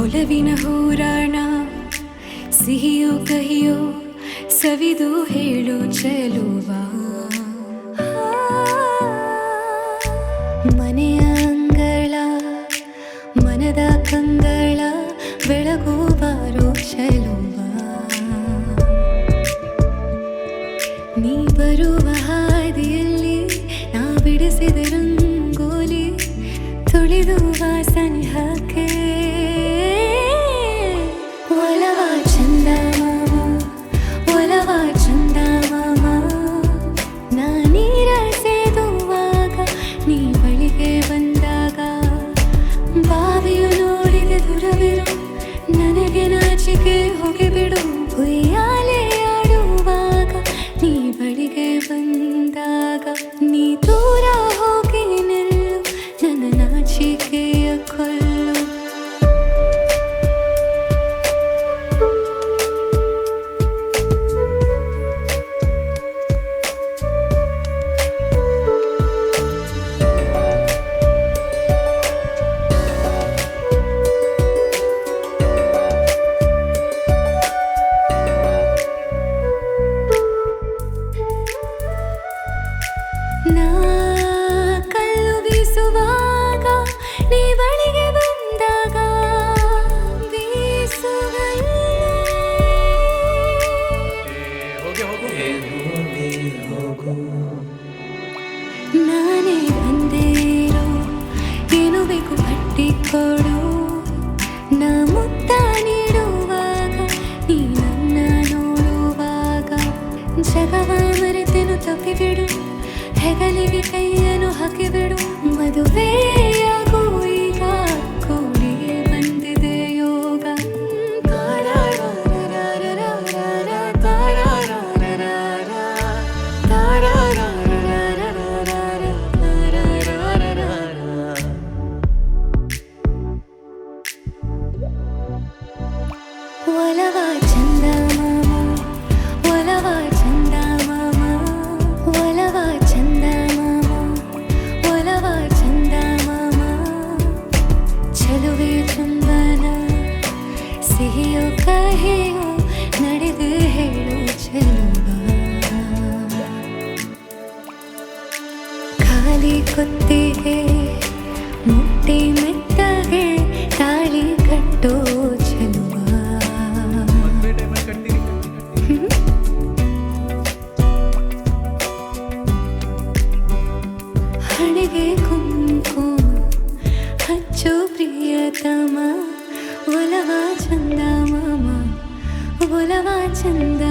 ಒಲವಿನ ಹೂರಾಣ ಸಿಹಿಯೋ ಕಹಿಯೋ ಸವಿದು ಹೇಳು ಚೆಲುವ ಮನೆಯ ಅಂಗಳ ಮನದ ಕಂಗಳ ಬೆಳಗುವಾರೋ ಚೆಲುವ ನೀ ಬರುವ ಹಾದಿಯಲ್ಲಿ ನಾ ಬಿಡಿಸಿದ ರಂಗೋಲಿ ತುಳಿದು ವಾಸನೆ ಹಾಕೆ ಒಲವ ಚಂದ ಮಾಮ ಒಲವ ಚಂದ ಮಾಮ ನಾ ನೀರ ಸೇದುವಾಗ ನೀ ಬಳಿಗೆ ಬಂದಾಗ ಬಾವಿಯು ನೋಡಿದ ದುರವಿರು ನನಗೆ ನಾಚಿಕೆ ಹೋಗಿಬಿಡು ಉಯ್ಯಾಲೆ ಆಡುವಾಗ ನೀ ಬಳಿಗೆ ಬಂದಾಗ ನೀ ದೂರ ಹೋಗಿ ನಿಲ್ಲು ನನ್ನ ನಾಚಿಕೆಯ ಕೊಲ್ಲು ನಾ ಕಲ್ಲು ಬೀಸುವಾಗ ನೀ ಬಳಿಗೆ ಬಂದಾಗ ನಾನೇ ಬಂದೇರೋ ಏನು ಬೇಕು ಪಟ್ಟಿ ಕೊಡು ನಾ ಮುತ್ತ ನೀಡುವಾಗ ನೀ ನನ್ನ ನೋಡುವಾಗ ಜಗವ ಮರೆತೆನು ತಪ್ಪಿಬಿಡು ಹೆಗಲಿಗೆ ಕೈಯನ್ನು ಹಾಕಿಬಿಡು ಮದುವೆಯಾಗೂ ಈಗ ಕೂಡಿ ಬಂದಿದೆ ಯೋಗ ಒಲವ ಚಂದ ಮಾಮ ಒಲವ ಚಂದ ಮಾಮ ಒಲವ ಚಂದ ಮಾಮ ಒಲವ ಚಂದ ಮಾಮ ಚೆಲುವೆ ಚುಂಬನ ಸಿಹಿಯೋ ಕಹಿಯೋ ನಡೆದು ಹೇಳು ಚೆಲುವ ಖಾಲಿ ಕುತ್ತಿಗೆ ಮುಟ್ಟಿ ಮೆತ್ತಗೆ ತಾಳಿ ಕಟ್ಟೋ ಚೆಲುವ ಹಣೆಗೆ ಕುಂಕುಮ ಹಚ್ಚು ಪ್ರಿಯತಮ ಒಲವ ಚಂದ ಮಾಮ ಒಲವ ಚಂದ